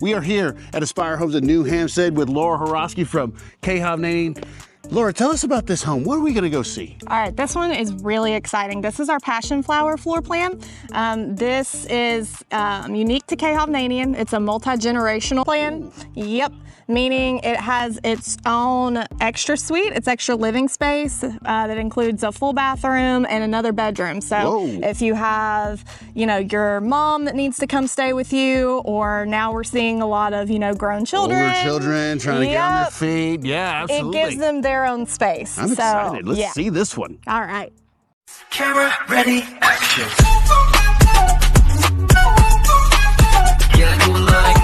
We are here at Aspire Homes in New Hampstead with Lora Hiroskey from k.hovnain. Laura, tell us about this home. What are we gonna go see? All right, this one is really exciting. This is our Passionflower Floor Plan. This is unique to k.hovnanian. It's a multi-generational plan. Yep, meaning it has its own extra suite, its extra living space that includes a full bathroom and another bedroom. So if you have, your mom that needs to come stay with you, or now we're seeing a lot of, grown children. Older children trying to get on their feet. Yeah, absolutely. It gives them their own space. I'm excited. Let's see this one. All right. Camera ready, action. Yeah, you like.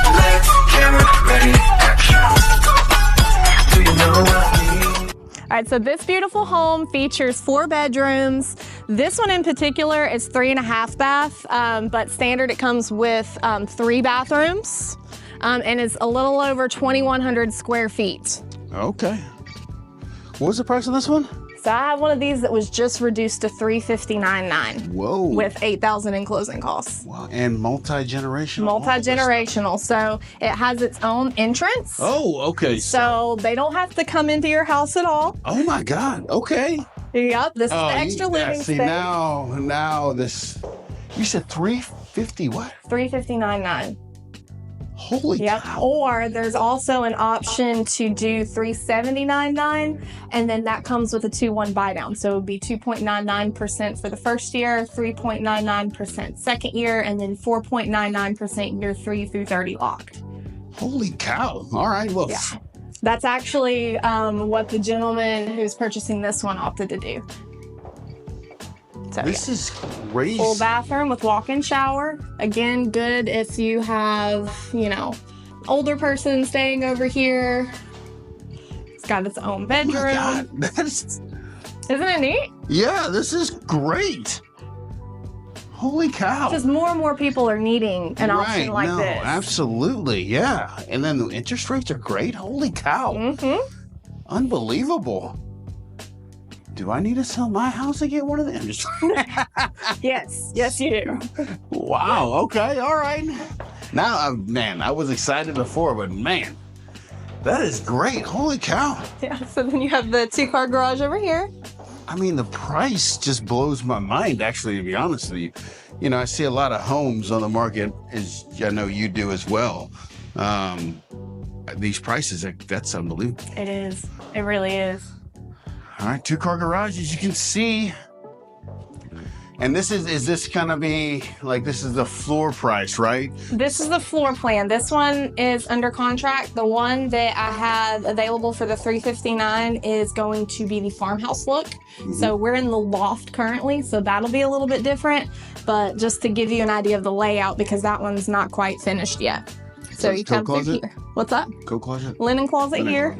Lights, camera ready, action. Do you know what I mean? All right, so this beautiful home features 4 bedrooms. This one in particular is 3.5 bath, but standard it comes with 3 bathrooms. And it's a little over 2,100 square feet. Okay. What was the price on this one? So I have one of these that was just reduced to $359,900. Whoa. With $8,000 in closing costs. Wow. And multi-generational. Multi-generational. So it has its own entrance. Oh, okay. So they don't have to come into your house at all. Oh my God. Okay. Yep. This is the extra living space. Now this. You said 350 what? $359,900. Holy cow. Or there's also an option to do $379,900, and then that comes with a 2-1 buy down. So it would be 2.99% for the first year, 3.99% second year, and then 4.99% year 3 through 30 locked. Holy cow. All right. Well, yeah. That's actually what the gentleman who's purchasing this one opted to do. So, this is crazy. Full bathroom with walk-in shower. Again, good if you have, older person staying over here. It's got its own bedroom. Oh my God. Isn't it neat? Yeah, this is great. Holy cow. Because more and more people are needing an option like this. Absolutely, yeah. And then the interest rates are great. Holy cow. Mm-hmm. Unbelievable. Do I need to sell my house to get one of them? Yes, you do. Wow, okay, all right. Now, man, I was excited before, but man, that is great. Holy cow. Yeah, so then you have the 2-car garage over here. I mean, the price just blows my mind, actually, to be honest with you. I see a lot of homes on the market, as I know you do as well. These prices, that's unbelievable. It is. It really is. All right, 2-car garage, as you can see. And this is this gonna be, this is the floor price, right? This is the floor plan. This one is under contract. The one that I have available for the $359,900 is going to be the farmhouse look. Mm-hmm. So we're in the loft currently, so that'll be a little bit different. But just to give you an idea of the layout, because that one's not quite finished yet. So you come through here. What's up? Coat closet? Linen closet here.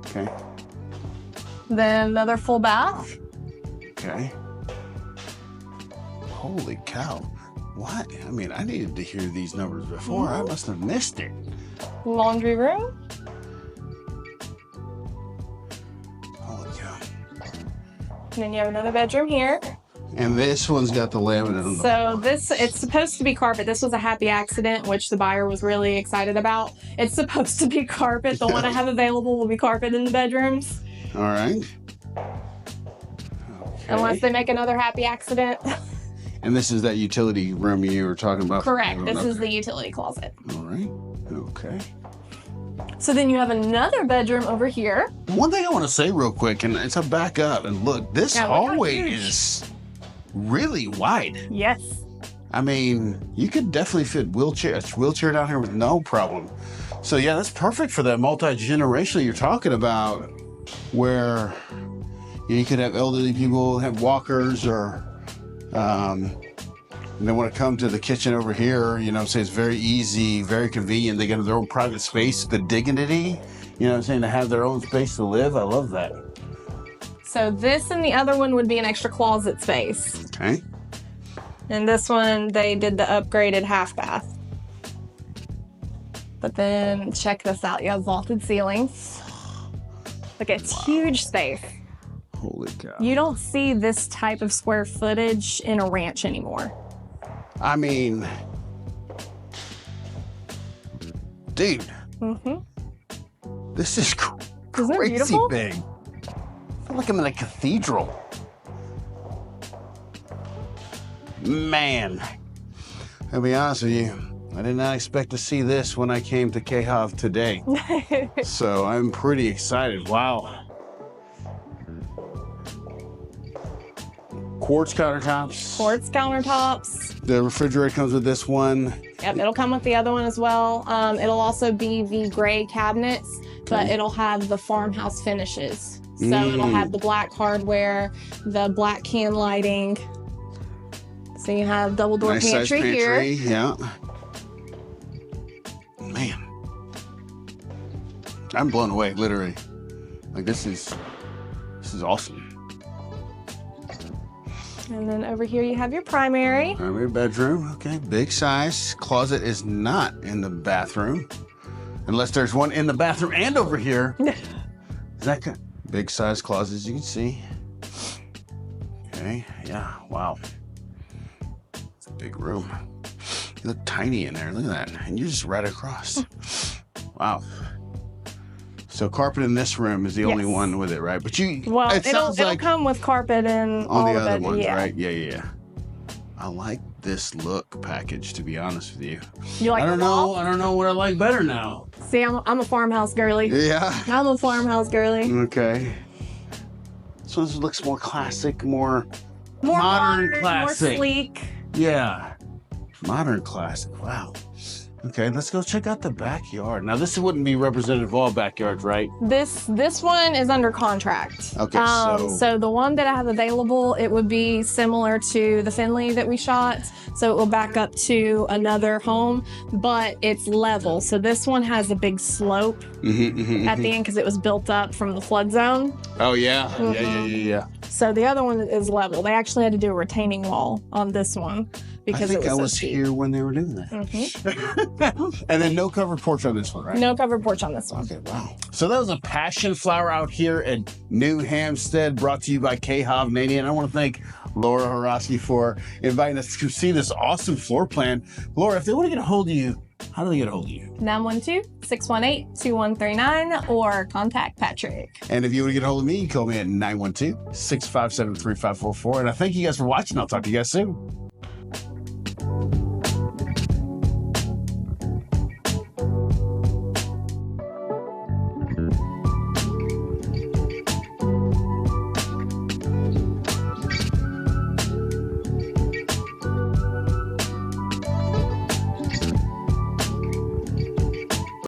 Okay. Then another full bath. Okay. Holy cow. What? I mean, I needed to hear these numbers before. I must have missed it. Laundry room. Holy cow. And then you have another bedroom here. And this one's got the laminate on the So it's supposed to be carpet. This was a happy accident, which the buyer was really excited about. It's supposed to be carpet. The one I have available will be carpet in the bedrooms. All right. Okay. Unless they make another happy accident. And this is that utility room you were talking about? Correct. This is the utility closet. All right. Okay. So then you have another bedroom over here. One thing I want to say real quick, and it's a back up, and look, this hallway is really wide. Yes. I mean, you could definitely fit a wheelchair down here with no problem. So yeah, that's perfect for that multi-generational you're talking about, where you could have elderly people have walkers, or they want to come to the kitchen over here. Say it's very easy, very convenient. They get their own private space, the dignity. To have their own space to live. I love that. So this and the other one would be an extra closet space. Okay. And this one, they did the upgraded half bath. But then check this out. You have vaulted ceilings. Look, it's huge space. Holy cow. You don't see this type of square footage in a ranch anymore. I mean, Dude, this is Isn't it crazy beautiful? big. I feel like I'm in a cathedral. Man, I'll be honest with you, I did not expect to see this when I came to k.hov today. So I'm pretty excited. Wow. Quartz countertops. Quartz countertops. The refrigerator comes with this one. Yep, it'll come with the other one as well. It'll also be the gray cabinets, but it'll have the farmhouse finishes. So it'll have the black hardware, the black can lighting. So you have double door Nice pantry, size here. pantry, yeah. Man, I'm blown away, literally. Like this is awesome. And then over here you have your primary. Primary bedroom, okay, big size. Closet is not in the bathroom, unless there's one in the bathroom and over here. Is that good? Big size closet, as you can see. Okay, yeah, wow. It's a big room. You look tiny in there, look at that. And you're just right across. Wow. So carpet in this room is the only one with it, right? But Well, it it'll sounds like come with carpet and on all the of other it. ones, Yeah. right? Yeah. I like this look package, to be honest with you. You like I don't the know. wall? I don't know what I like better now. See, I'm a farmhouse girly. Yeah. I'm a farmhouse girly. Okay. So this looks more classic, more More modern classic. more sleek. Yeah. Modern classic. Wow. Okay, let's go check out the backyard. Now, this wouldn't be representative of all backyards, right? This one is under contract. Okay, so the one that I have available, it would be similar to the Finley that we shot. So it will back up to another home, but it's level. So this one has a big slope at the end because it was built up from the flood zone. Oh, yeah. Yeah. So the other one is level. They actually had to do a retaining wall on this one because I think it was I was so steep. here when they were doing that. And then no covered porch on this one, right? No covered porch on this one. Okay, wow. So that was a Passionflower out here at New Hampstead, brought to you by k.hovnain. And I want to thank Lora Hiroskey for inviting us to see this awesome floor plan. Laura, if they want to get a hold of you, how do they get a hold of you? 912-618-2139 or contact Patrick. And if you want to get a hold of me, you call me at 912-657-3544. And I thank you guys for watching. I'll talk to you guys soon.